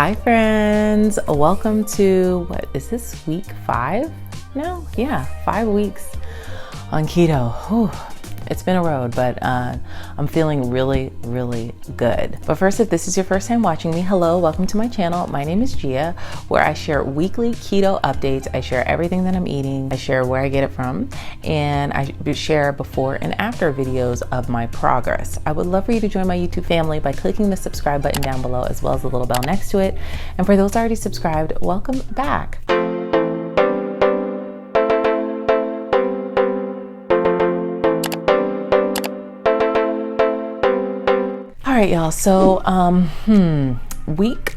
Hi friends, welcome to, what is this, week 5 now? Yeah, 5 weeks on keto. Whew. It's been a road, but I'm feeling really good. But first, if this is your first time watching me, hello, welcome to my channel. My name is Gia, where I share weekly keto updates. I share everything that I'm eating. I share where I get it from, and I share before and after videos of my progress. I would love for you to join my YouTube family by clicking the subscribe button down below, as well as the little bell next to it. And for those already subscribed, welcome back. All right, y'all, so week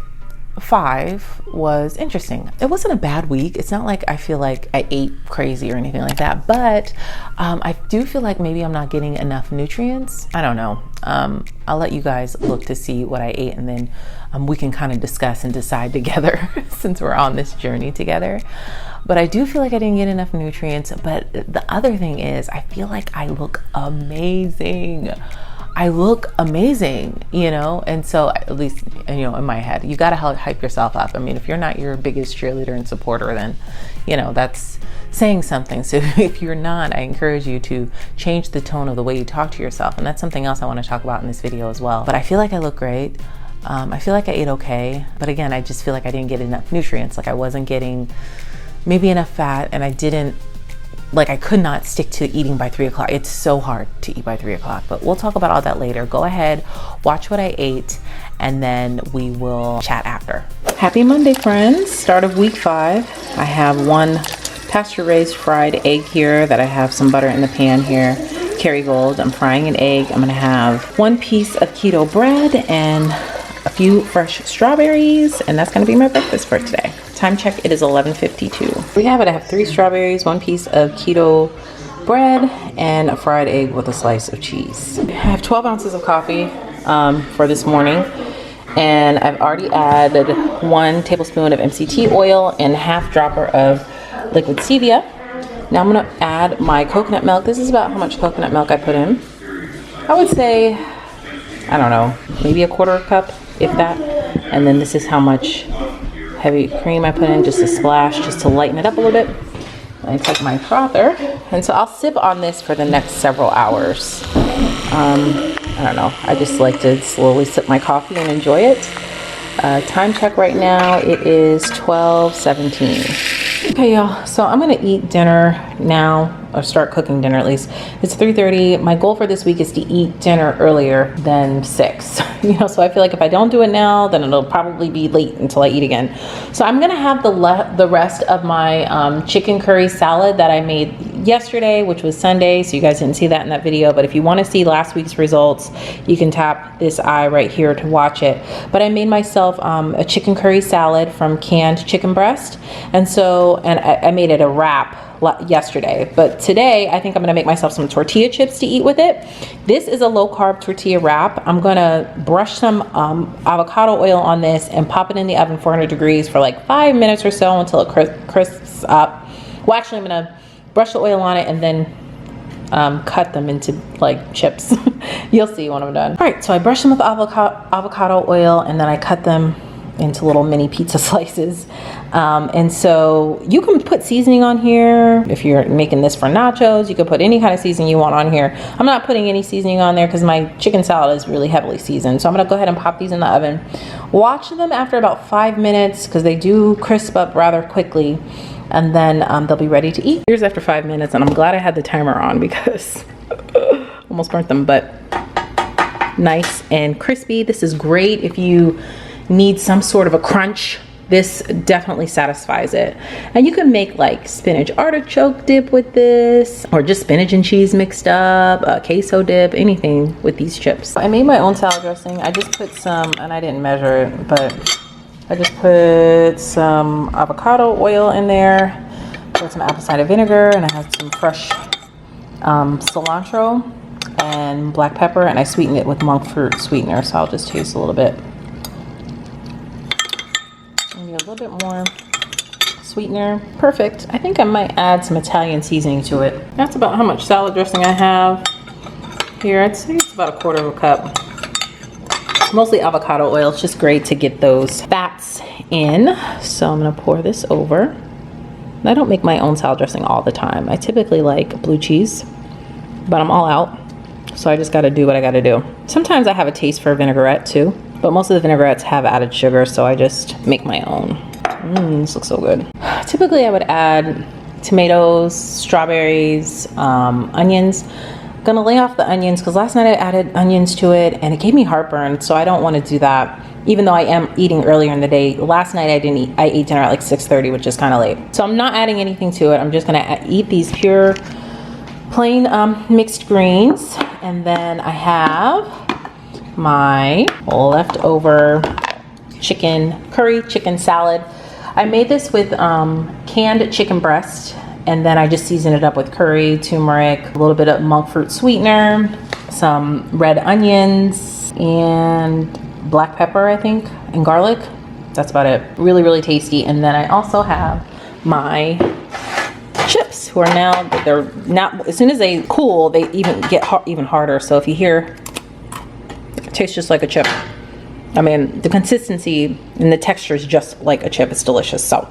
5 was interesting. It wasn't a bad week. It's not like I feel like I ate crazy or anything like that, but I do feel like maybe I'm not getting enough nutrients. I don't know. I'll let you guys look to see what I ate, and then we can kind of discuss and decide together since we're on this journey together. But I do feel like I didn't get enough nutrients. But the other thing is, I feel like I look amazing. I look amazing, you know? And so at least, you know, in my head, you got to hype yourself up. I mean, if you're not your biggest cheerleader and supporter, then, you know, that's saying something. So if you're not, I encourage you to change the tone of the way you talk to yourself. And that's something else I want to talk about in this video as well. But I feel like I look great. I feel like I ate okay. But again, I just feel like I didn't get enough nutrients. Like I wasn't getting maybe enough fat, and I could not stick to eating by 3 o'clock. It's so hard to eat by 3 o'clock, but we'll talk about all that later. Go ahead, watch what I ate, and then we will chat after. Happy Monday, friends. Start of week 5. I have 1 pasture-raised fried egg here that I have some butter in the pan here. Kerrygold, I'm frying an egg. I'm gonna have 1 piece of keto bread and a few fresh strawberries, and that's gonna be my breakfast for today. Time check, it is 11:52. We have it, I have 3 strawberries, 1 piece of keto bread, and a fried egg with a slice of cheese. I have 12 ounces of coffee for this morning, and I've already added 1 tablespoon of MCT oil and half dropper of liquid stevia. Now I'm gonna add my coconut milk. This is about how much coconut milk I put in. I would say, I don't know, maybe a 1/4 cup, if that. And then this is how much heavy cream I put in, just a splash, just to lighten it up a little bit. I take my frother, and so I'll sip on this for the next several hours. I don't know, I just like to slowly sip my coffee and enjoy it. Time check right now, it is 12:17. Okay, y'all, so I'm gonna eat dinner now, or start cooking dinner at least. It's 3:30. My goal for this week is to eat dinner earlier than 6. You know, so I feel like if I don't do it now, then it'll probably be late until I eat again. So I'm gonna have the rest of my chicken curry salad that I made yesterday, which was Sunday. So you guys didn't see that in that video, but if you want to see last week's results, you can tap this eye right here to watch it. But I made myself a chicken curry salad from canned chicken breast, and I made it a wrap yesterday. But today I think I'm gonna make myself some tortilla chips to eat with it. This is a low carb tortilla wrap. I'm gonna brush some avocado oil on this and pop it in the oven 400 degrees for like 5 minutes or so until it crisps up. Well, actually I'm gonna brush the oil on it and then cut them into like chips. You'll see when I'm done. All right, so I brush them with avocado oil, and then I cut them into little mini pizza slices. And so you can put seasoning on here. If you're making this for nachos, you could put any kind of seasoning you want on here. I'm not putting any seasoning on there because my chicken salad is really heavily seasoned. So I'm gonna go ahead and pop these in the oven. Watch them after about 5 minutes because they do crisp up rather quickly. And then they'll be ready to eat. Here's after 5 minutes, and I'm glad I had the timer on because almost burnt them, but nice and crispy. This is great if you need some sort of a crunch. This definitely satisfies it. And you can make like spinach artichoke dip with this, or just spinach and cheese mixed up, queso dip, anything with these chips. I made my own salad dressing. I just put some, and I didn't measure it, but I just put some avocado oil in there, put some apple cider vinegar, and I had some fresh cilantro and black pepper, and I sweetened it with monk fruit sweetener, so I'll just taste a little bit. Maybe a little bit more sweetener. Perfect. I think I might add some Italian seasoning to it. That's about how much salad dressing I have here. I'd say it's about a 1/4 cup. mostly avocado oil. It's just great to get those fats in. So I'm gonna pour this over. I don't make my own salad dressing all the time. I typically like blue cheese, but I'm all out. So I just gotta do what I gotta do. Sometimes I have a taste for vinaigrette too, but most of the vinaigrettes have added sugar, so I just make my own. This looks so good. Typically I would add tomatoes, strawberries, onions. I'm gonna lay off the onions because last night I added onions to it and it gave me heartburn, so I don't wanna do that. Even though I am eating earlier in the day. Last night I didn't eat, I ate dinner at like 6:30, which is kind of late. So I'm not adding anything to it. I'm just gonna eat these pure, plain mixed greens. And then I have my leftover curry chicken salad. I made this with canned chicken breast, and then I just seasoned it up with curry, turmeric, a little bit of monk fruit sweetener, some red onions, and black pepper, I think, and garlic. That's about it. Really, really tasty. And then I also have my chips, who are now, they're not, as soon as they cool, they even get even harder. So if you hear, it tastes just like a chip. I mean, the consistency and the texture is just like a chip. It's delicious. So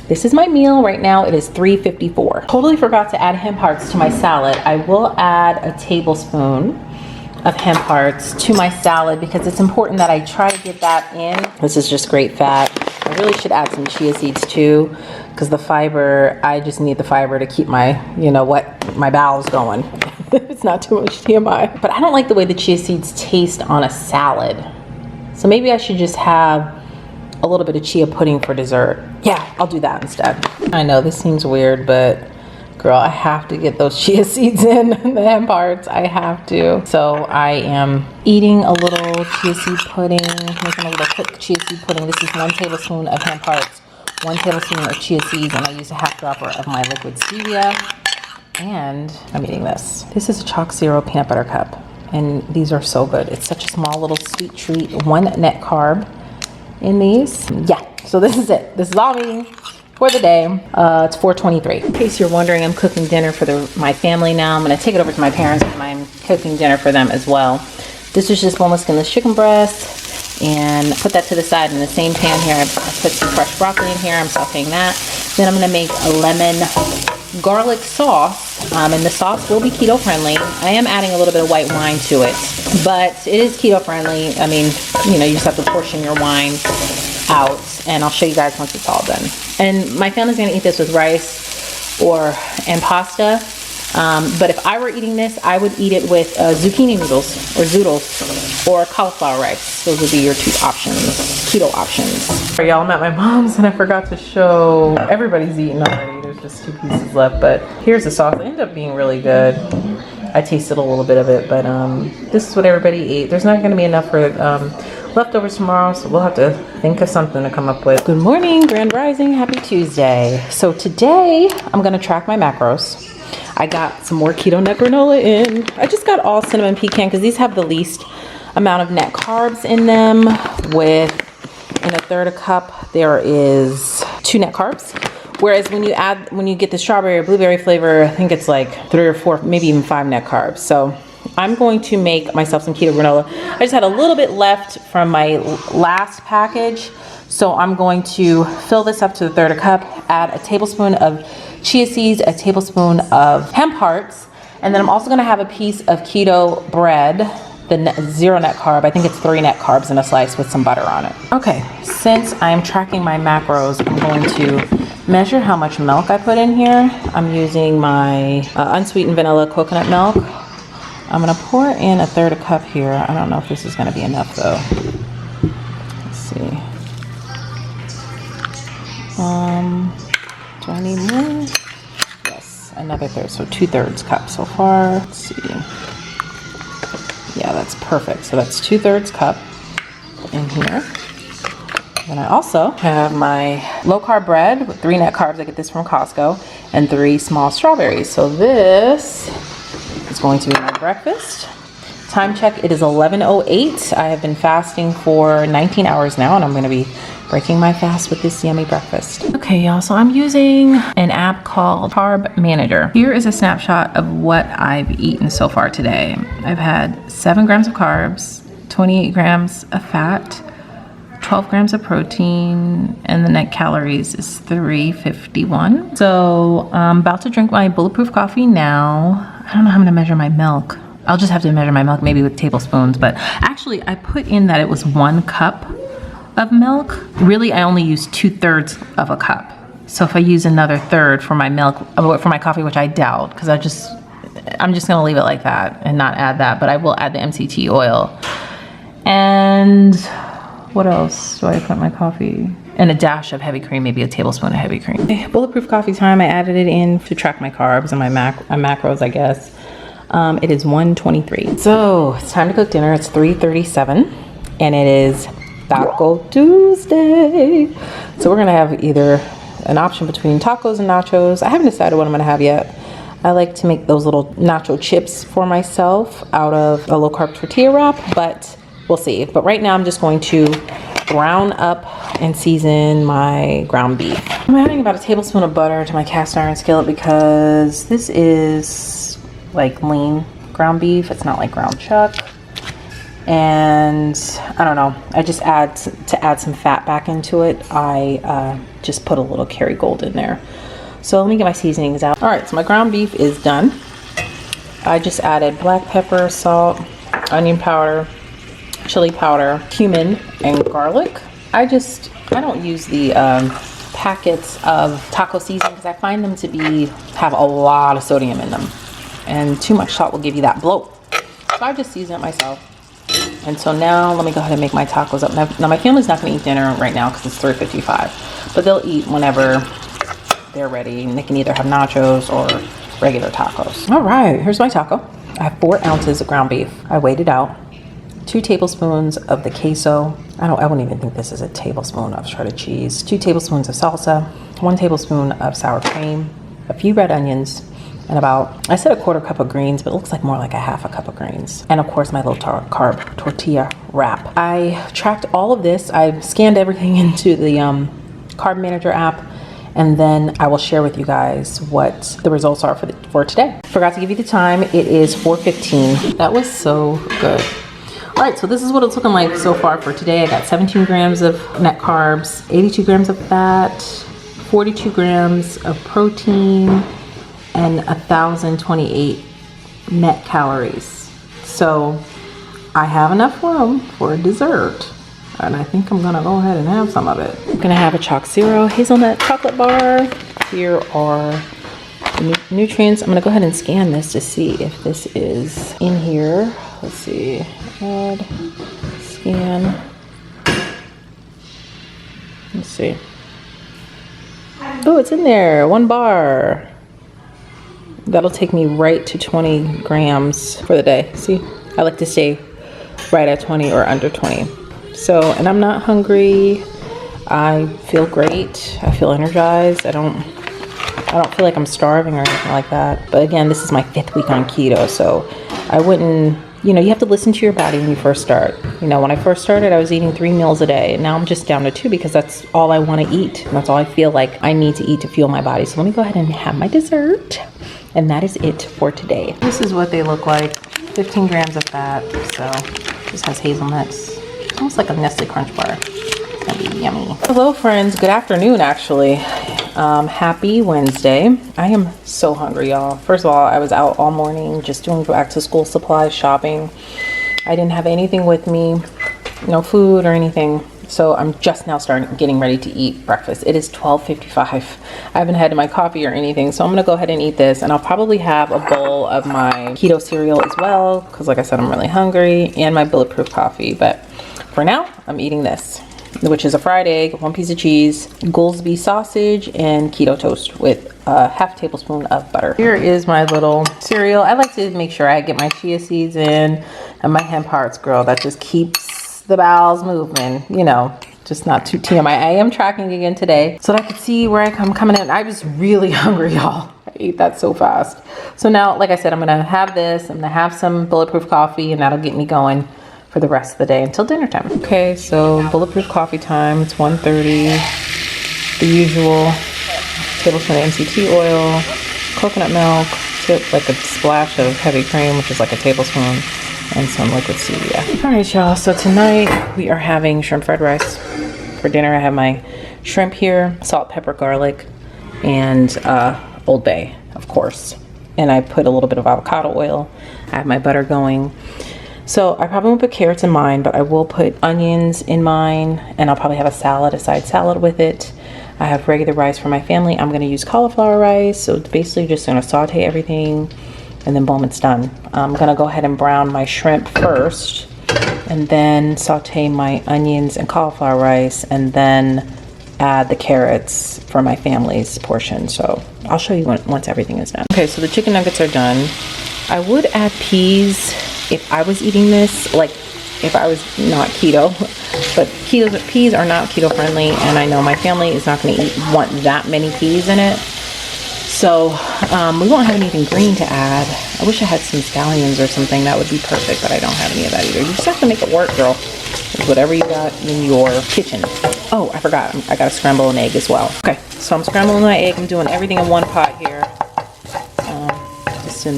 this is my meal right now. It is $3.54. Totally forgot to add hemp hearts to my salad. I will add a tablespoon of hemp hearts to my salad because it's important that I try to get that in. This is just great fat. I really should add some chia seeds too, because the fiber, I just need the fiber to keep my, you know what, my bowels going. It's not too much TMI. But I don't like the way the chia seeds taste on a salad. So maybe I should just have a little bit of chia pudding for dessert. Yeah, I'll do that instead. I know this seems weird, but girl, I have to get those chia seeds in, the hemp hearts, I have to. So I am eating a little chia seed pudding, making a little quick chia seed pudding. This is 1 tablespoon of hemp hearts, 1 tablespoon of chia seeds, and I use a half dropper of my liquid stevia. And I'm eating this. This is a chalk zero peanut butter cup, and these are so good. It's such a small little sweet treat, 1 net carb in these. Yeah, so this is it. This is all I'm eating for the day. It's 4:23. In case you're wondering, I'm cooking dinner for my family now. I'm gonna take it over to my parents and I'm cooking dinner for them as well. This is just boneless skinless chicken breast, and put that to the side in the same pan here. I put some fresh broccoli in here. I'm sauteing that. Then I'm gonna make a lemon garlic sauce, and the sauce will be keto friendly. I am adding a little bit of white wine to it, but it is keto friendly. I mean, you know, you just have to portion your wine out, and I'll show you guys once it's all done. And my family's gonna eat this with rice and pasta. But if I were eating this, I would eat it with zucchini noodles or zoodles or cauliflower rice. Those would be your 2 options, keto options. Y'all, I'm at my mom's and I forgot to show, everybody's eaten already. There's just 2 pieces left, but here's the sauce. It ended up being really good. I tasted a little bit of it, but this is what everybody ate. There's not gonna be enough for leftovers tomorrow, so we'll have to think of something to come up with. Good morning, Grand Rising, happy Tuesday. So today, I'm gonna track my macros. I got some more keto nut granola in. I just got all cinnamon pecan because these have the least amount of net carbs in them. In a 1/3 cup, there is 2 net carbs. Whereas when you get the strawberry or blueberry flavor, I think it's like 3 or 4, maybe even 5 net carbs. So I'm going to make myself some keto granola. I just had a little bit left from my last package. So I'm going to fill this up to the 1/3 cup, add a tablespoon of chia seeds, a tablespoon of hemp hearts, and then I'm also gonna have a piece of keto bread, the 0 net carb. I think it's 3 net carbs in a slice with some butter on it. Okay, since I'm tracking my macros, I'm going to measure how much milk I put in here. I'm using my unsweetened vanilla coconut milk. I'm gonna pour in a 1/3 cup here. I don't know if this is gonna be enough though. Let's see. Do I need more? Yes, another 1/3, so 2/3 cup so far. Let's see. Yeah, that's perfect. So that's 2/3 cup in here. Then I also have my low carb bread with 3 net carbs. I get this from Costco, and 3 small strawberries. So this is going to be my breakfast. Time check, it is 11:08. I have been fasting for 19 hours now, and I'm gonna be breaking my fast with this yummy breakfast. Okay, y'all, so I'm using an app called Carb Manager. Here is a snapshot of what I've eaten so far today. I've had 7 grams of carbs, 28 grams of fat, 12 grams of protein, and the net calories is 351. So I'm about to drink my bulletproof coffee now. I don't know how I'm gonna measure my milk. I'll just have to measure my milk maybe with tablespoons, but actually I put in that it was 1 cup of milk. Really, I only use 2/3 of a cup. So if I use another third for my milk, for my coffee, which I doubt, because I'm just gonna leave it like that and not add that, but I will add the MCT oil. And what else do I put in my coffee? And a dash of heavy cream, maybe a tablespoon of heavy cream. Okay, bulletproof coffee time, I added it in to track my carbs and my macros, I guess. It is 1:23. So it's time to cook dinner. It's 3:37 and it is Taco Tuesday. So we're gonna have either an option between tacos and nachos. I haven't decided what I'm gonna have yet. I like to make those little nacho chips for myself out of a low carb tortilla wrap, but we'll see. But right now I'm just going to brown up and season my ground beef. I'm adding about a tablespoon of butter to my cast iron skillet because this is like lean ground beef. It's not like ground chuck. And I don't know, I just to add some fat back into it, I just put a little Kerrygold in there. So let me get my seasonings out. All right, so my ground beef is done. I just added black pepper, salt, onion powder, chili powder, cumin, and garlic. I don't use the packets of taco seasoning because I find them to have a lot of sodium in them. And too much salt will give you that bloat. So I just season it myself. And so now let me go ahead and make my tacos up. Now my family's not gonna eat dinner right now because it's 3:55, but they'll eat whenever they're ready. And they can either have nachos or regular tacos. All right, here's my taco. I have 4 ounces of ground beef. I weighed it out. 2 tablespoons of the queso. I wouldn't even think this is a tablespoon of shredded cheese. 2 tablespoons of salsa, 1 tablespoon of sour cream, a few red onions, and I said a 1/4 cup of greens, but it looks like more like a 1/2 cup of greens. And of course my low carb tortilla wrap. I tracked all of this. I scanned everything into the Carb Manager app, and then I will share with you guys what the results are for today. Forgot to give you the time. It is 4:15. That was so good. All right, so this is what it's looking like so far for today. I got 17 grams of net carbs, 82 grams of fat, 42 grams of protein, and 1,028 net calories. So I have enough room for a dessert, and I think I'm gonna go ahead and have some of it. I'm gonna have a Chalk Zero hazelnut chocolate bar. Here are the nutrients. I'm gonna go ahead and scan this to see if this is in here. Let's see, add, scan. Let's see. Oh, it's in there, 1 bar. That'll take me right to 20 grams for the day. See, I like to stay right at 20 or under 20. So, and I'm not hungry. I feel great. I feel energized. I don't feel like I'm starving or anything like that. But again, this is my 5th week on keto, so I wouldn't, you have to listen to your body when you first start. When I first started, I was eating 3 meals a day, and now I'm just down to 2 because that's all I want to eat. And that's all I feel like I need to eat to fuel my body. So let me go ahead and have my dessert. And that is it for today. This is what they look like. 15 grams of fat, so this has hazelnuts. Almost like a Nestle Crunch bar. It's gonna be yummy. Hello friends, good afternoon actually. Happy Wednesday. I am so hungry, y'all. First of all, I was out all morning just doing back to school supplies, shopping. I didn't have anything with me, no food or anything. So I'm just now getting ready to eat breakfast. It is 12:55. I haven't had my coffee or anything, so I'm gonna go ahead and eat this, and I'll probably have a bowl of my keto cereal as well, because like I said, I'm really hungry, and my bulletproof coffee. But for now, I'm eating this, which is a fried egg, 1 piece of cheese, Goolsby sausage, and keto toast with a 1/2 tablespoon of butter. Here is my little cereal. I like to make sure I get my chia seeds in and my hemp hearts grilled. That just keeps the bowels moving, just not too TMI. I am tracking again today so that I could see where I'm coming in. I was really hungry, y'all. I ate that so fast. So now, like I said, I'm gonna have this, I'm gonna have some bulletproof coffee, and that'll get me going for the rest of the day until dinner time. Okay, so bulletproof coffee time. It's 1:30. The usual tablespoon of MCT oil, coconut milk, like a splash of heavy cream, which is like a tablespoon, and some liquid stevia. All right, y'all, so tonight we are having shrimp fried rice for dinner. I have my shrimp here, salt, pepper, garlic, and Old Bay, of course. And I put a little bit of avocado oil. I have my butter going. So I probably won't put carrots in mine, but I will put onions in mine, and I'll probably have a side salad with it. I have regular rice for my family. I'm gonna use cauliflower rice, so it's basically just gonna saute everything, and then boom, it's done. I'm gonna go ahead and brown my shrimp first, and then saute my onions and cauliflower rice, and then add the carrots for my family's portion. So I'll show you once everything is done. Okay, so the chicken nuggets are done. I would add peas if I was eating this, like if I was not keto, but peas are not keto friendly, and I know my family is not going to want that many peas in it. So we won't have anything green to add. I wish I had some scallions or something. That would be perfect, but I don't have any of that either. You just have to make it work, girl. With whatever you got in your kitchen. Oh, I forgot. I got to scramble an egg as well. Okay, so I'm scrambling my egg. I'm doing everything in one pot here. Just to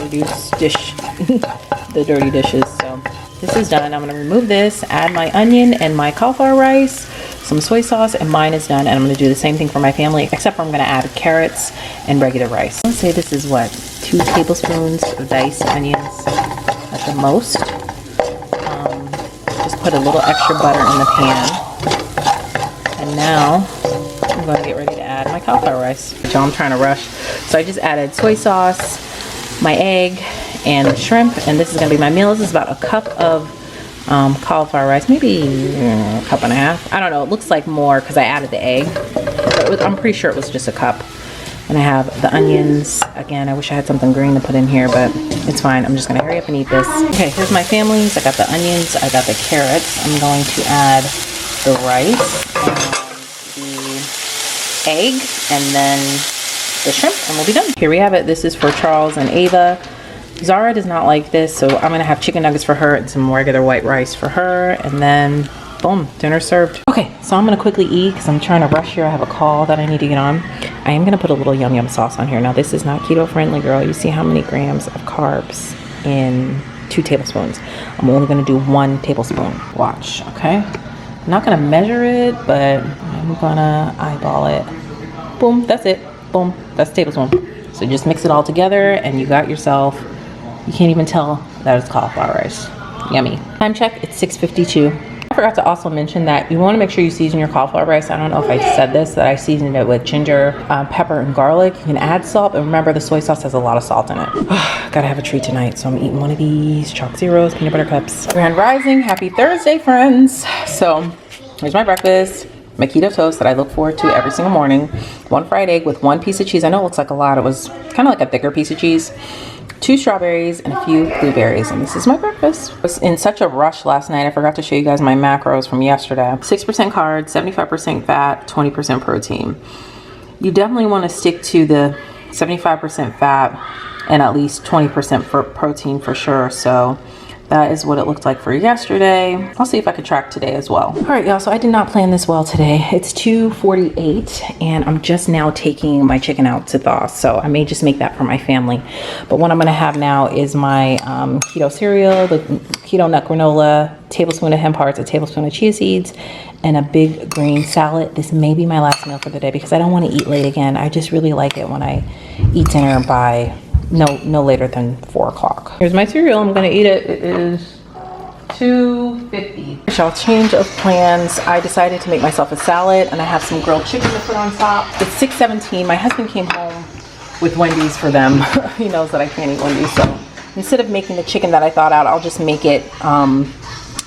reduce the dirty dishes. So this is done. I'm going to remove this, add my onion and my cauliflower rice, some soy sauce, and mine is done. And I'm going to do the same thing for my family, except for I'm going to add carrots and regular rice. Let's say this is what, 2 tablespoons of diced onions at the most. Just put a little extra butter in the pan. And now I'm going to get ready to add my cauliflower rice. So I'm trying to rush. So I just added soy sauce, my egg, and the shrimp, and this is going to be my meal. This is about a cup of cauliflower rice, maybe a cup and a half. I don't know, it looks like more because I added the egg, but I'm pretty sure it was just a cup. And I have the onions. Again, I wish I had something green to put in here, but it's fine. I'm just going to hurry up and eat this. Okay, here's my families. I got the onions, I got the carrots. I'm going to add the rice, the egg, and then the shrimp, and we'll be done. Here we have it. This is for Charles and Ava. Zara does not like this, so I'm gonna have chicken nuggets for her and some regular white rice for her, and then boom, dinner served. Okay, so I'm gonna quickly eat because I'm trying to rush here. I have a call that I need to get on. I am gonna put a little yum yum sauce on here. Now this is not keto friendly, girl. You see how many grams of carbs in 2 tablespoons. I'm only gonna do 1 tablespoon. Watch, okay? I'm not gonna measure it, but I'm gonna eyeball it. Boom, that's it. Boom, that's a tablespoon. So just mix it all together and you got yourself, you can't even tell that it's cauliflower rice. Yummy. Time check, it's 6:52. I forgot to also mention that you want to make sure you season your cauliflower rice. I don't know if I said this, that I seasoned it with ginger, pepper, and garlic. You can add salt, but remember the soy sauce has a lot of salt in it. Gotta have a treat tonight, so I'm eating one of these Chalk Zeros, peanut butter cups. Grand Rising, happy Thursday, friends. So here's my breakfast. My keto toast that I look forward to every single morning. 1 fried egg with 1 piece of cheese. I know it looks like a lot. It was kind of like a thicker piece of cheese. 2 strawberries and a few blueberries, and this is my breakfast. I was in such a rush last night. I forgot to show you guys my macros from yesterday. 6% carbs, 75% fat, 20% protein. You definitely want to stick to the 75% fat and at least 20% for protein for sure. So that is what it looked like for yesterday. I'll see if I could track today as well. All right, y'all, so I did not plan this well today. It's 2:48 and I'm just now taking my chicken out to thaw. So I may just make that for my family. But what I'm gonna have now is my keto cereal, the keto nut granola, tablespoon of hemp hearts, a tablespoon of chia seeds, and a big green salad. This may be my last meal for the day because I don't wanna eat late again. I just really like it when I eat dinner by no later than 4 o'clock. Here's my cereal. I'm gonna eat it. It is 2:50. Shall change of plans. I decided to make myself a salad and I have some grilled chicken to put on top. It's 6:17. My husband came home with Wendy's for them. He knows that I can't eat Wendy's, so instead of making the chicken that I thought out, I'll just make it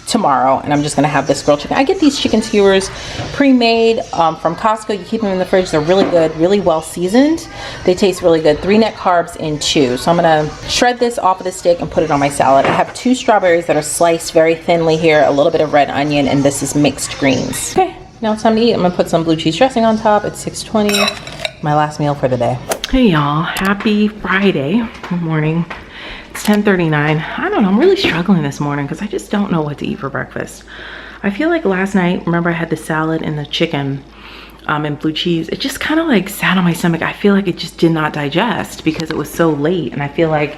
tomorrow, and I'm just gonna have this grilled chicken. I get these chicken skewers pre-made from Costco. You keep them in the fridge. They're really good, really well seasoned. They taste really good. 3 net carbs in 2. So I'm gonna shred this off of the stick and put it on my salad. I have 2 strawberries that are sliced very thinly here, a little bit of red onion, and this is mixed greens. Okay, now it's time to eat. I'm gonna put some blue cheese dressing on top. It's 6:20, my last meal for the day. Hey y'all, happy Friday. Good morning. It's 10:39. I don't know, I'm really struggling this morning because I just don't know what to eat for breakfast. I feel like last night, remember I had the salad and the chicken and blue cheese. It just kind of like sat on my stomach. I feel like it just did not digest because it was so late, and I feel like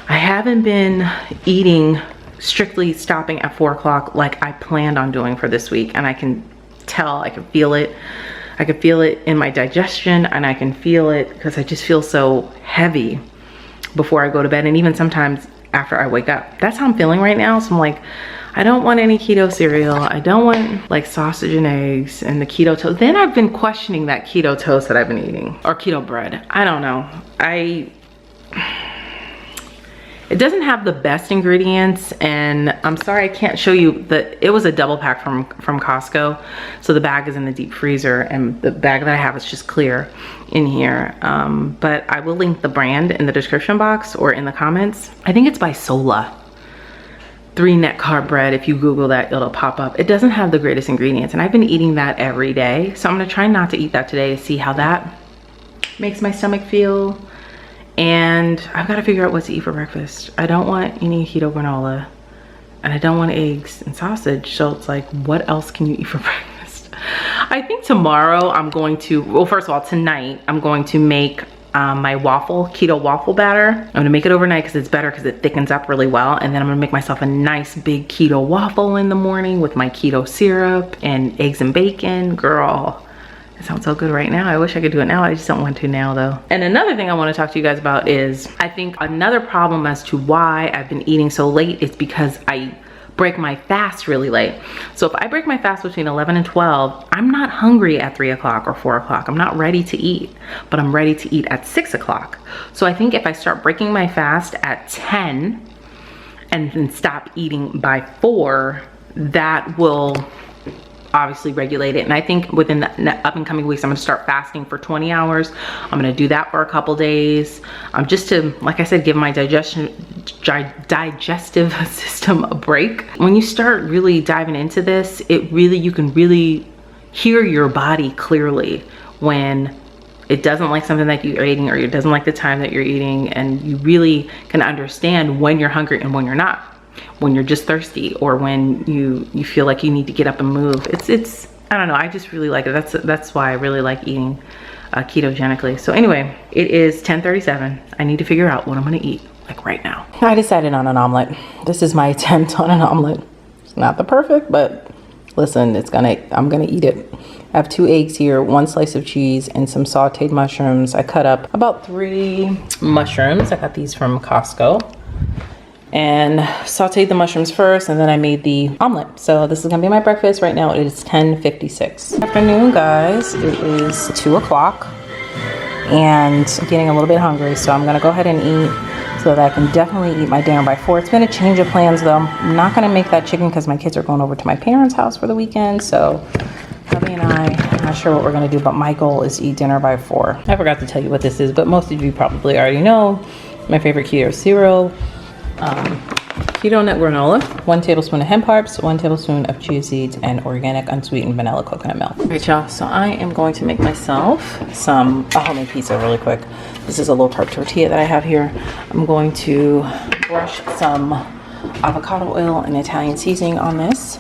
I haven't been eating strictly stopping at 4 o'clock like I planned on doing for this week, and I can tell, I can feel it. I can feel it in my digestion, and I can feel it because I just feel so heavy before I go to bed, and even sometimes after I wake up. That's how I'm feeling right now. So I'm like, I don't want any keto cereal. I don't want like sausage and eggs and the keto toast. Then I've been questioning that keto toast that I've been eating, or keto bread. I don't know. It doesn't have the best ingredients, and I'm sorry I can't show you it was a double pack from Costco. So the bag is in the deep freezer, and the bag that I have is just clear in here. But I will link the brand in the description box or in the comments. I think it's by Sola. 3 net carb bread. If you Google that, it'll pop up. It doesn't have the greatest ingredients, and I've been eating that every day. So I'm gonna try not to eat that today to see how that makes my stomach feel. And I've got to figure out what to eat for breakfast. I don't want any keto granola, and I don't want eggs and sausage. So it's like, what else can you eat for breakfast? I think tomorrow I'm going to, well, first of all, tonight I'm going to make my keto waffle batter. I'm gonna make it overnight because it's better because it thickens up really well. And then I'm gonna make myself a nice big keto waffle in the morning with my keto syrup and eggs and bacon. Girl, it sounds so good right now. I wish I could do it now. I just don't want to now though. And another thing I want to talk to you guys about is, I think another problem as to why I've been eating so late is because I break my fast really late. So if I break my fast between 11 and 12, I'm not hungry at 3 o'clock or 4 o'clock. I'm not ready to eat, but I'm ready to eat at 6 o'clock. So I think if I start breaking my fast at 10 and then stop eating by 4, that will obviously regulate it. And I think within the up and coming weeks, I'm gonna start fasting for 20 hours. I'm gonna do that for a couple days, just to, like I said, give my digestive system a break. When you start really diving into this, you can really hear your body clearly when it doesn't like something that you're eating, or it doesn't like the time that you're eating, and you really can understand when you're hungry and when you're not. When you're just thirsty, or when you feel like you need to get up and move. It's I don't know, I just really like it. That's why I really like eating ketogenically. So anyway, it is 10:37. I need to figure out what I'm gonna eat like right now. I decided on an omelet. This is my attempt on an omelet. It's not the perfect, but listen, I'm gonna eat it. I have 2 eggs here, 1 slice of cheese, and some sauteed mushrooms. I cut up about 3 mushrooms. I got these from Costco, and sauteed the mushrooms first, and then I made the omelet. So this is gonna be my breakfast. Right now it is 10:56. Afternoon, guys. It is 2 o'clock, and I'm getting a little bit hungry, so I'm gonna go ahead and eat so that I can definitely eat my dinner by 4. It's been a change of plans though. I'm not gonna make that chicken because my kids are going over to my parents' house for the weekend. So Hubby and I'm not sure what we're gonna do, but my goal is to eat dinner by 4. I forgot to tell you what this is, but most of you probably already know. My favorite keto cereal. Keto nut granola, 1 tablespoon of hemp carbs, 1 tablespoon of chia seeds, and organic unsweetened vanilla coconut milk. All right, y'all, so I am going to make myself a homemade pizza really quick. This is a low carb tortilla that I have here. I'm going to brush some avocado oil and Italian seasoning on this,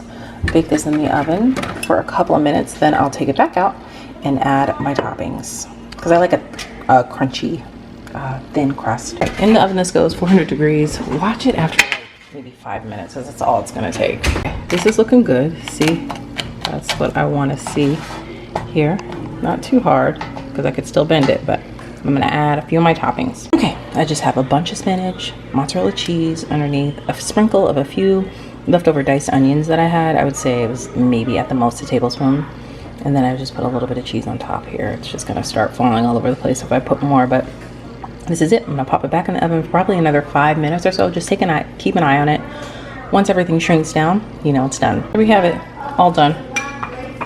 bake this in the oven for a couple of minutes, then I'll take it back out and add my toppings because I like a crunchy thin crust. In the oven this goes, 400 degrees. Watch it after maybe 5 minutes, because that's all it's gonna take. This is looking good. See, that's what I want to see here. Not too hard because I could still bend it, but I'm gonna add a few of my toppings. Okay, I just have a bunch of spinach, mozzarella cheese underneath, a sprinkle of a few leftover diced onions that I had. I would say it was maybe at the most a tablespoon. And then I just put a little bit of cheese on top here. It's just gonna start falling all over the place if I put more, but this is it. I'm gonna pop it back in the oven for probably another 5 minutes or so. Just keep an eye on it. Once everything shrinks down, you know it's done. Here we have it, all done.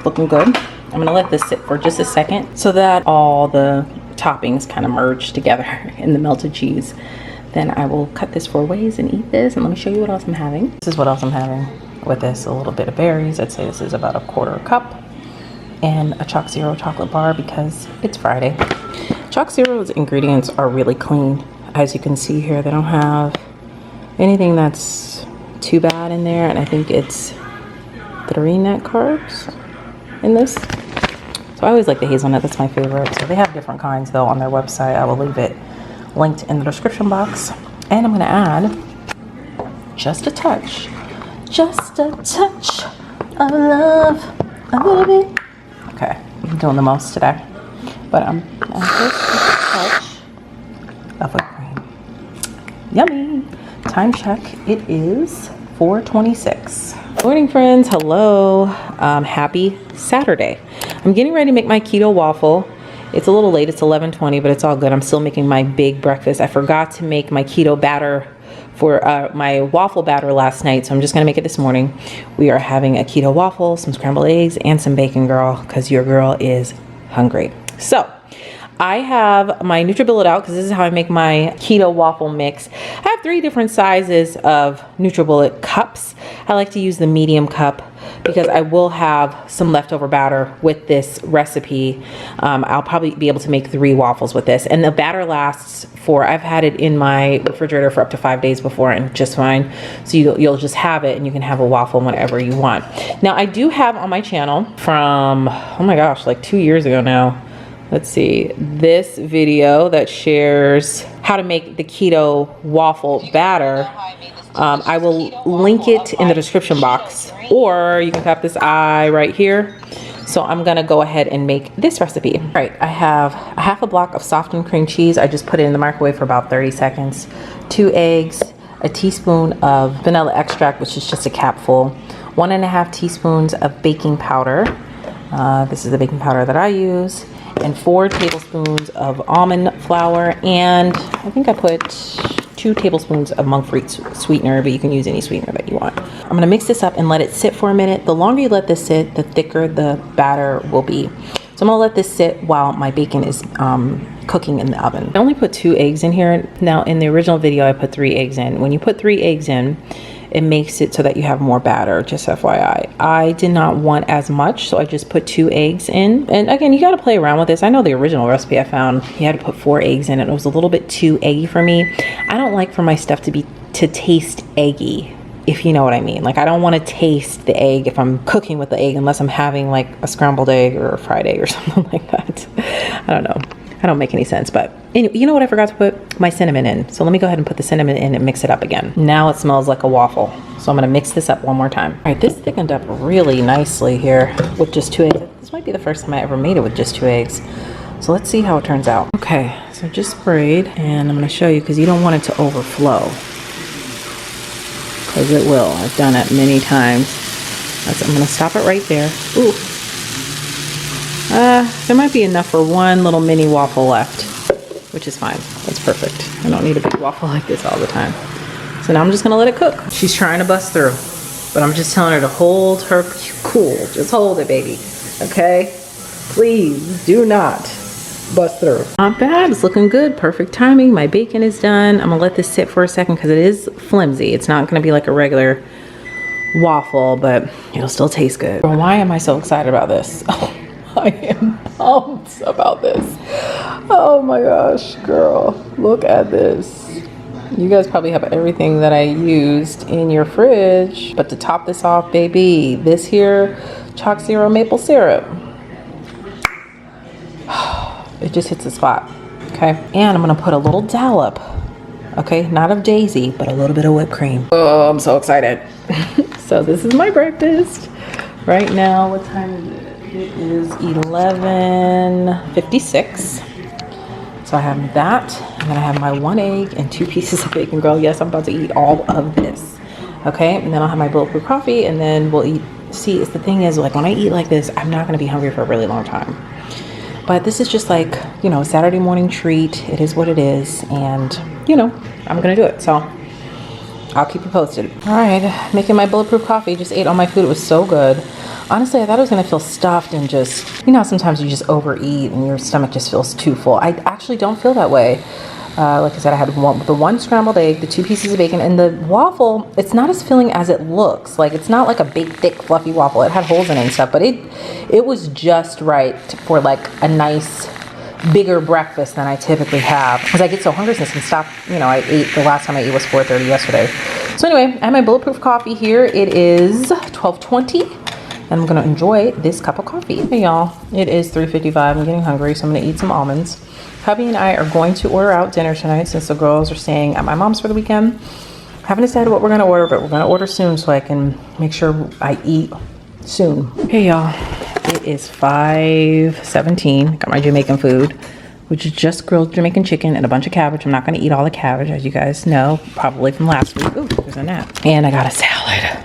Looking good. I'm gonna let this sit for just a second so that all the toppings kind of merge together in the melted cheese. Then I will cut this 4 ways and eat this. And let me show you what else I'm having. This is what else I'm having with this. A little bit of berries. I'd say this is about 1/4 cup. And a Chalk Zero chocolate bar because it's Friday. Chalk Zero's ingredients are really clean. As you can see here, they don't have anything that's too bad in there. And I think it's 3 net carbs in this. So I always like the hazelnut, that's my favorite. So they have different kinds though on their website. I will leave it linked in the description box. And I'm gonna add just a touch of love, a little bit. Okay, I'm doing the most today, but I'm just a touch of whipped cream. Yummy. Time check, it is 4:26. Morning, friends. Hello. Happy Saturday. I'm getting ready to make my keto waffle. It's a little late, it's 11:20, but it's all good. I'm still making my big breakfast. I forgot to make my keto batter for my waffle batter last night, so I'm just gonna make it this morning. We are having a keto waffle, some scrambled eggs, and some bacon, girl, because your girl is hungry. So I have my NutriBullet out because this is how I make my keto waffle mix. I have 3 different sizes of NutriBullet cups. I like to use the medium cup because I will have some leftover batter with this recipe. I'll probably be able to make 3 waffles with this. And the batter lasts for, I've had it in my refrigerator for up to 5 days before and just fine. So you'll just have it and you can have a waffle whenever you want. Now I do have on my channel from, oh my gosh, like 2 years ago now. Let's see, this video that shares how to make the keto waffle batter. I will link it in the description box, or you can tap this eye right here. So I'm gonna go ahead and make this recipe. All right, I have a half a block of softened cream cheese. I just put it in the microwave for about 30 seconds. 2 eggs, a teaspoon of vanilla extract, which is just a capful, 1.5 teaspoons of baking powder. This is the baking powder that I use. And 4 tablespoons of almond flour, and I think I put 2 tablespoons of monk fruit sweetener, but you can use any sweetener that you want. I'm gonna mix this up and let it sit for a minute. The longer you let this sit, the thicker the batter will be. So I'm gonna let this sit while my bacon is cooking in the oven. I only put 2 eggs in here. Now in the original video, I put 3 eggs in. When you put 3 eggs in, it makes it so that you have more batter, just FYI. I did not want as much, so I just put 2 eggs in. And again, you gotta play around with this. I know the original recipe I found, you had to put 4 eggs in. It was a little bit too eggy for me. I don't like for my stuff to taste eggy, if you know what I mean. Like I don't wanna taste the egg if I'm cooking with the egg, unless I'm having like a scrambled egg or a fried egg or something like that. I don't know. I don't make any sense, but anyway, you know what I forgot to put? My cinnamon in. So let me go ahead and put the cinnamon in and mix it up again. Now it smells like a waffle. So I'm gonna mix this up one more time. All right, this thickened up really nicely here with just 2 eggs. This might be the first time I ever made it with just 2 eggs. So let's see how it turns out. Okay, so just sprayed, and I'm gonna show you because you don't want it to overflow. Because it will. I've done it many times. I'm gonna stop it right there. Ooh. There might be enough for 1 little mini waffle left, which is fine. That's perfect. I don't need a big waffle like this all the time. So now I'm just gonna let it cook. She's trying to bust through, but I'm just telling her to hold her cool. Just hold it, baby. Okay? Please do not bust through. Not bad. It's looking good. Perfect timing. My bacon is done. I'm gonna let this sit for a second because it is flimsy. It's not gonna be like a regular waffle, but it'll still taste good. Why am I so excited about this? I am pumped about this. Oh my gosh, girl, look at this. You guys probably have everything that I used in your fridge, but to top this off, baby, this here Chalk Zero maple syrup. It just hits the spot, okay? And I'm gonna put a little dollop, okay? Not of Daisy, but a little bit of whipped cream. Oh, I'm so excited. So this is my breakfast. Right now, what time is it? It is 11:56. So I have that, and then I have my 1 egg and 2 pieces of bacon, girl. Yes, I'm about to eat all of this. Okay, and then I'll have my bulletproof coffee, and then we'll eat. See, it's the thing is, like when I eat like this, I'm not gonna be hungry for a really long time. But this is just like, you know, Saturday morning treat. It is what it is, and you know, I'm gonna do it. So I'll keep you posted. All right, making my bulletproof coffee. Just ate all my food. It was so good. Honestly, I thought I was gonna feel stuffed and just, you know, sometimes you just overeat and your stomach just feels too full. I actually don't feel that way. Like I said, I had the 1 scrambled egg, the 2 pieces of bacon, and the waffle, it's not as filling as it looks. Like it's not like a big, thick, fluffy waffle. It had holes in it and stuff, but it was just right for like a nice, bigger breakfast than I typically have. Because I get so hungry since I stopped, you know, I ate, the last time I ate was 4:30 yesterday. So anyway, I have my bulletproof coffee here. It is 12:20. and I'm gonna enjoy this cup of coffee. Hey y'all, it is 3:55. I'm getting hungry, so I'm gonna eat some almonds. Hubby and I are going to order out dinner tonight since the girls are staying at my mom's for the weekend. Haven't decided what we're gonna order, but we're gonna order soon so I can make sure I eat soon. Hey y'all, it is 5:17. Got my Jamaican food, which is just grilled Jamaican chicken and a bunch of cabbage. I'm not gonna eat all the cabbage, as you guys know, probably from last week. Ooh, there's a nap. And I got a salad.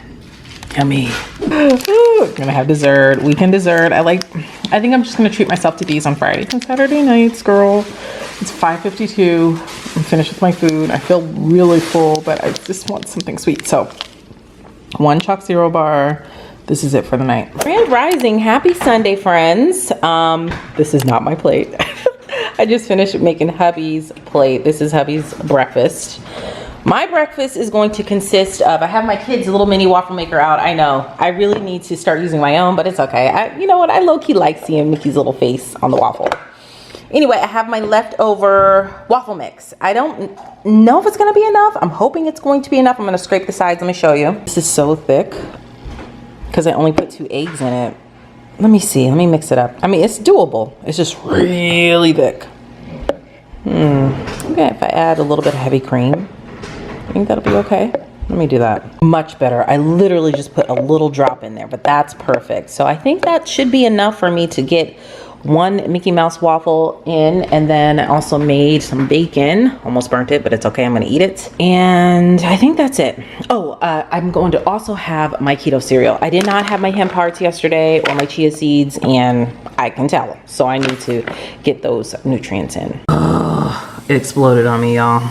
Yummy. Ooh, gonna have dessert, weekend dessert. I think I'm just gonna treat myself to these on Fridays and Saturday nights, girl. It's 5:52. I'm finished with my food. I feel really full, but I just want something sweet. So, 1 Chalk Zero bar. This is it for the night. Grand Rising, happy Sunday, friends. This is not my plate. I just finished making Hubby's plate. This is Hubby's breakfast. My breakfast is going to consist of, I have my kids' little mini waffle maker out. I know, I really need to start using my own, but it's okay. You know what, I low-key like seeing Mickey's little face on the waffle. Anyway, I have my leftover waffle mix. I don't know if it's gonna be enough. I'm hoping it's going to be enough. I'm gonna scrape the sides, let me show you. This is so thick because I only put 2 eggs in it. Let me see, let me mix it up. I mean, it's doable. It's just really thick. Okay, if I add a little bit of heavy cream, I think that'll be okay. Let me do that. Much better. I literally just put a little drop in there, but that's perfect. So I think that should be enough for me to get 1 Mickey Mouse waffle in, and then I also made some bacon. Almost burnt it, but it's okay, I'm gonna eat it. And I think that's it. Oh, I'm going to also have my keto cereal. I did not have my hemp hearts yesterday or my chia seeds, and I can tell. So I need to get those nutrients in. Oh, it exploded on me, y'all.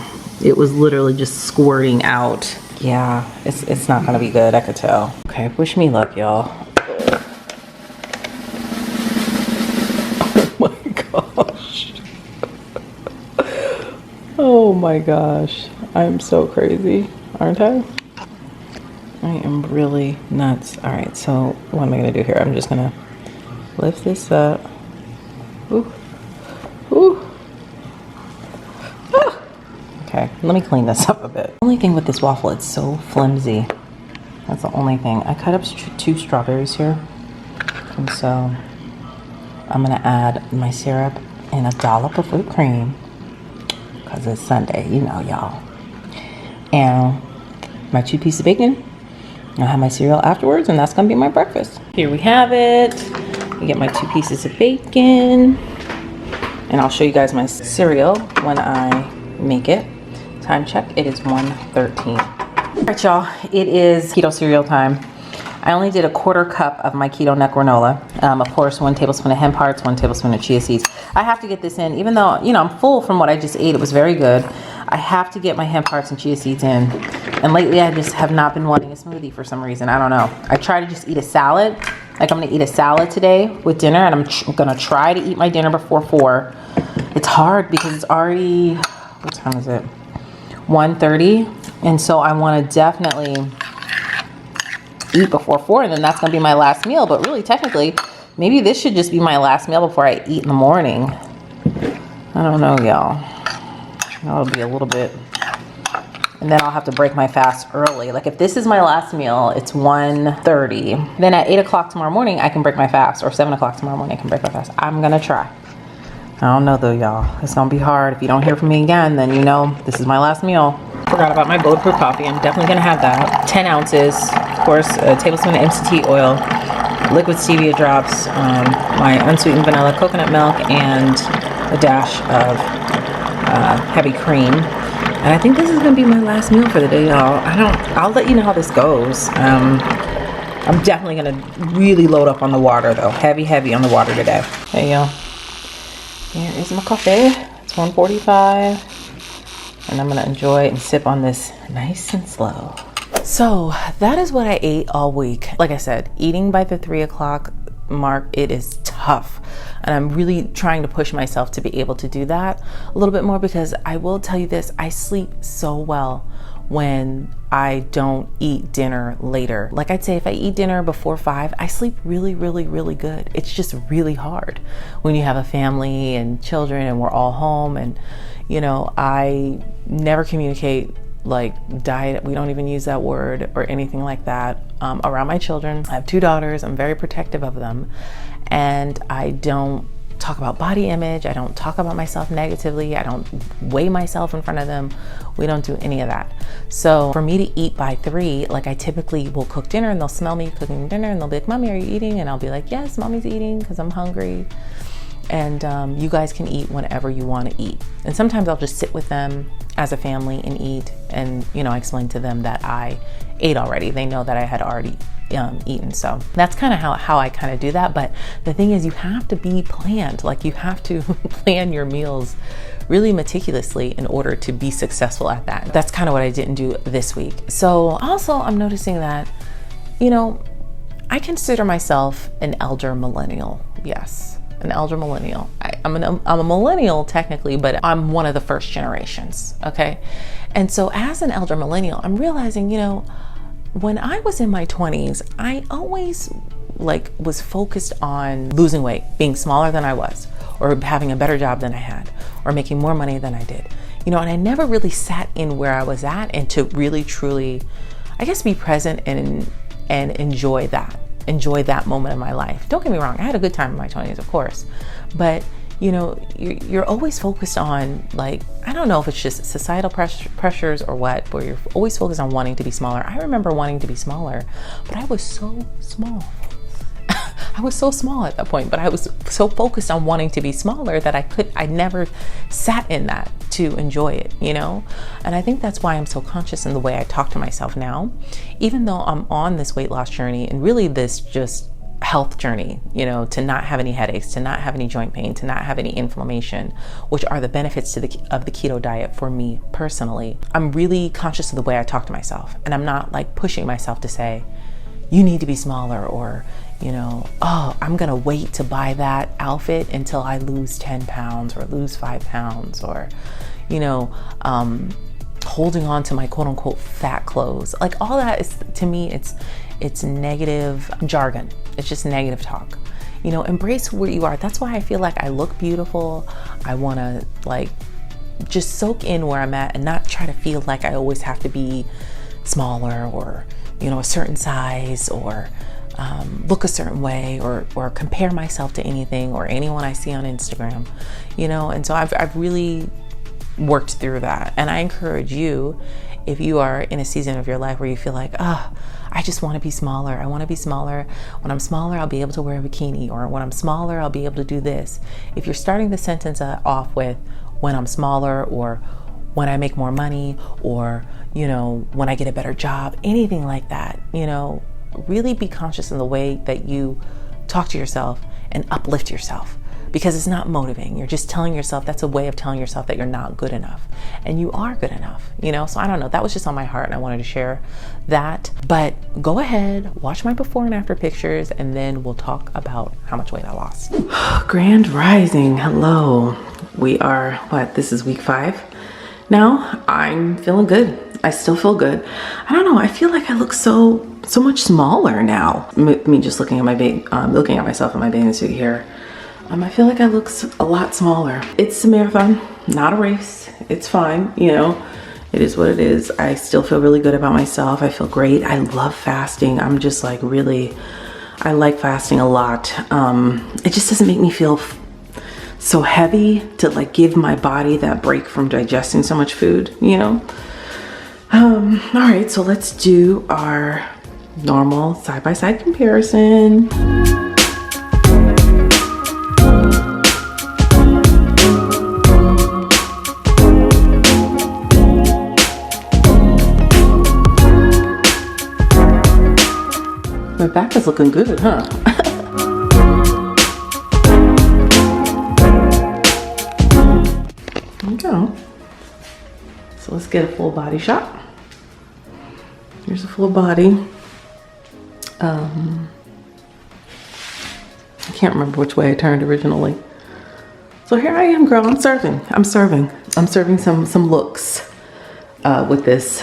It was literally just squirting out. Yeah, it's not gonna be good, I could tell. Okay, wish me luck, y'all. Oh my gosh, I'm so crazy, aren't I? I am really nuts. All right, so what am I gonna do here? I'm just gonna lift this up. Ooh, ooh. Ah. Okay, let me clean this up a bit. The only thing with this waffle, it's so flimsy. That's the only thing. I cut up 2 strawberries here, and so I'm gonna add my syrup and a dollop of whipped cream. Because it's Sunday, you know, y'all. And my 2 pieces of bacon. I'll have my cereal afterwards, and that's gonna be my breakfast. Here we have it. I get my 2 pieces of bacon. And I'll show you guys my cereal when I make it. Time check, it is 1:13. All right, y'all, it is keto cereal time. I only did a 1/4 cup of my keto nut granola. Of course, 1 tablespoon of hemp hearts, 1 tablespoon of chia seeds. I have to get this in, even though, you know, I'm full from what I just ate. It was very good. I have to get my hemp hearts and chia seeds in. And lately, I just have not been wanting a smoothie for some reason. I don't know. I try to just eat a salad. Like, I'm gonna eat a salad today with dinner, and I'm gonna try to eat my dinner before 4. It's hard because it's already, what time is it? 1:30. And so I wanna definitely eat before 4, and then that's gonna be my last meal. But really, technically, maybe this should just be my last meal before I eat in the morning. I don't know, y'all. That'll be a little bit, and then I'll have to break my fast early. Like, if this is my last meal, it's 1:30. Then at 8 o'clock tomorrow morning, I can break my fast, or 7 o'clock tomorrow morning, I can break my fast. I'm gonna try. I don't know though, y'all. It's gonna be hard. If you don't hear from me again, then you know this is my last meal. Forgot about my bulletproof coffee. I'm definitely gonna have that. 10 ounces, of course, a tablespoon of MCT oil, liquid stevia drops, my unsweetened vanilla coconut milk, and a dash of heavy cream. And I think this is gonna be my last meal for the day, y'all. I'll let you know how this goes. I'm definitely gonna really load up on the water though. Heavy on the water today. Hey y'all, here is my coffee. It's 1:45. And I'm gonna enjoy and sip on this nice and slow. So that is what I ate all week. Like I said, eating by the 3 o'clock mark, it is tough. And I'm really trying to push myself to be able to do that a little bit more, because I will tell you this, I sleep so well when I don't eat dinner later. Like, I'd say if I eat dinner before 5, I sleep really good. It's just really hard when you have a family and children and we're all home. And you know, I never communicate like diet. We don't even use that word or anything like that around my children. I have 2 daughters. I'm very protective of them. And I don't talk about body image. I don't talk about myself negatively. I don't weigh myself in front of them. We don't do any of that. So for me to eat by 3, like I typically will cook dinner and they'll smell me cooking dinner and they'll be like, "Mommy, are you eating?" And I'll be like, "Yes, Mommy's eating because I'm hungry." And you guys can eat whenever you want to eat. And sometimes I'll just sit with them as a family and eat. And, I explain to them that I ate already. They know that I had already eaten. So that's kind of how I kind of do that. But the thing is, you have to be planned. Like you have to plan your meals really meticulously in order to be successful at that. That's kind of what I didn't do this week. So also I'm noticing that, I consider myself an elder millennial. Yes. An elder millennial. I'm a millennial technically, but I'm one of the first generations. Okay. And so as an elder millennial, I'm realizing, when I was in my 20s, I always was focused on losing weight, being smaller than I was, or having a better job than I had, or making more money than I did. And I never really sat in where I was at and to really truly, I guess, be present and enjoy that moment in my life. Don't get me wrong, I had a good time in my 20s, of course, but you're always focused on, I don't know if it's just societal pressures or what, but you're always focused on wanting to be smaller. I remember wanting to be smaller, but I was so small. I was so small at that point, but I was so focused on wanting to be smaller that I never sat in that to enjoy it, And I think that's why I'm so conscious in the way I talk to myself now, even though I'm on this weight loss journey and really this just health journey, to not have any headaches, to not have any joint pain, to not have any inflammation, which are the benefits of the keto diet for me personally. I'm really conscious of the way I talk to myself, and I'm not pushing myself to say, you need to be smaller, or, oh, I'm going to wait to buy that outfit until I lose 10 pounds or lose 5 pounds, or, holding on to my quote unquote fat clothes. All that is, to me, it's negative jargon. It's just negative talk. Embrace where you are. That's why I feel like I look beautiful. I want to just soak in where I'm at and not try to feel like I always have to be smaller or, a certain size, or look a certain way, or compare myself to anything or anyone I see on Instagram, and so I've really worked through that. And I encourage you, if you are in a season of your life where you feel like, I just want to be smaller. I want to be smaller. When I'm smaller, I'll be able to wear a bikini, or when I'm smaller, I'll be able to do this. If you're starting the sentence off with when I'm smaller, or when I make more money, or, when I get a better job, anything like that, really be conscious in the way that you talk to yourself and uplift yourself, because it's not motivating. You're just telling yourself, that's a way of telling yourself that you're not good enough, and you are good enough, so I don't know, that was just on my heart and I wanted to share that. But go ahead, watch my before and after pictures, and then we'll talk about how much weight I lost. Grand Rising, hello. We are, this is week 5 now. I'm feeling good. I still feel good. I don't know, I feel like I look so much smaller now. Me just looking at looking at myself in my bathing suit here. I feel like I look a lot smaller. It's a marathon, not a race. It's fine, it is what it is. I still feel really good about myself. I feel great. I love fasting. I'm just I like fasting a lot. It just doesn't make me feel so heavy to give my body that break from digesting so much food, All right, so let's do our normal side-by-side comparison. My back is looking good, huh? There we go. So let's get a full body shot. Here's a full body. I can't remember which way I turned originally. So here I am, girl. I'm serving some looks with this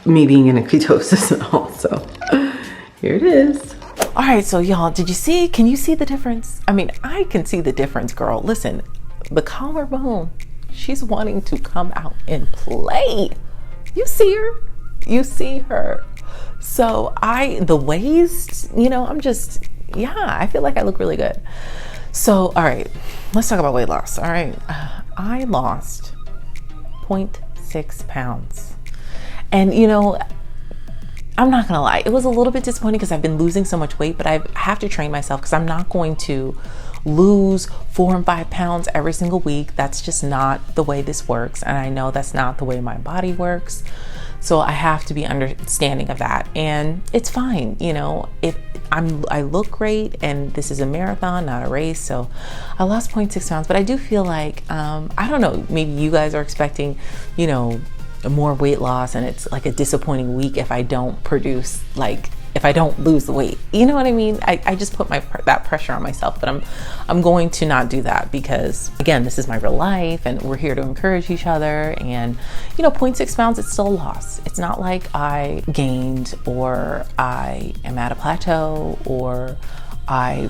me being in a ketosis and all. So here it is. All right, so y'all, can you see the difference? I mean, I can see the difference, girl. Listen, the collarbone, she's wanting to come out and play. You see her? So the waist, I'm just, yeah, I feel like I look really good. So, all right, let's talk about weight loss. All right. I lost 0.6 pounds. And, I'm not going to lie. It was a little bit disappointing because I've been losing so much weight, but I have to train myself because I'm not going to lose 4 and 5 pounds every single week. That's just not the way this works. And I know that's not the way my body works. So I have to be understanding of that. And it's fine. If I look great and this is a marathon, not a race. So I lost 0.6 pounds, but I do feel like, I don't know, maybe you guys are expecting, more weight loss and it's like a disappointing week if I don't if I don't lose the weight. You know what I mean? I just put that pressure on myself, but I'm going to not do that because, again, this is my real life and we're here to encourage each other. And 0.6 pounds, it's still a loss. It's not like I gained or I am at a plateau or I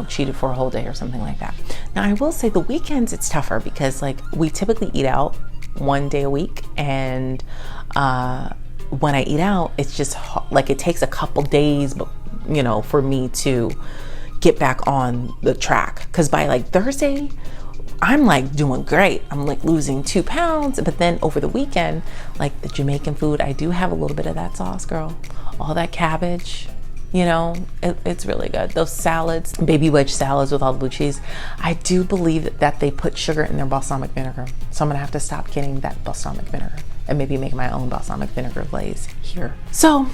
cheated for a whole day or something like that. Now I will say the weekends it's tougher because we typically eat out 1 day a week, and when I eat out, it's just it takes a couple days, but for me to get back on the track. Because by Thursday, I'm doing great. I'm losing 2 pounds, but then over the weekend, the Jamaican food, I do have a little bit of that sauce, girl. All that cabbage. It's really good. Those salads, baby wedge salads with all the blue cheese, I do believe that they put sugar in their balsamic vinegar. So I'm gonna have to stop getting that balsamic vinegar and maybe make my own balsamic vinegar glaze here. So,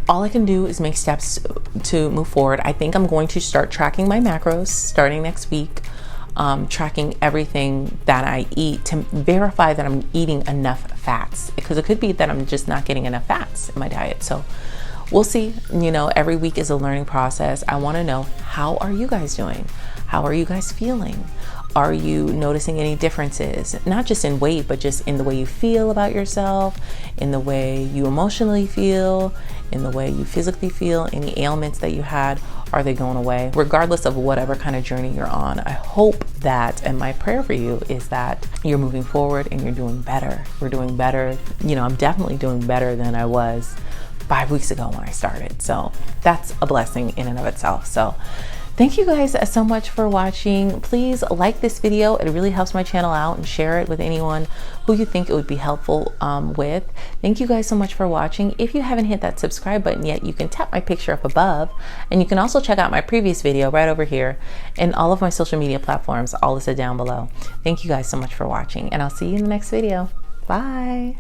all I can do is make steps to move forward. I think I'm going to start tracking my macros starting next week. Tracking everything that I eat to verify that I'm eating enough fats, because it could be that I'm just not getting enough fats in my diet. So we'll see. Every week is a learning process. I want to know, how are you guys doing? How are you guys feeling? Are you noticing any differences? Not just in weight, but just in the way you feel about yourself, in the way you emotionally feel, in the way you physically feel. Any ailments that you had, are they going away? Regardless of whatever kind of journey you're on, I hope that, and my prayer for you is that you're moving forward and you're doing better. We're doing better. I'm definitely doing better than I was 5 weeks ago when I started. So that's a blessing in and of itself. So thank you guys so much for watching. Please like this video. It really helps my channel out, and share it with anyone who you think it would be helpful with. Thank you guys so much for watching. If you haven't hit that subscribe button yet, you can tap my picture up above, and you can also check out my previous video right over here, and all of my social media platforms, all listed down below. Thank you guys so much for watching, and I'll see you in the next video. Bye.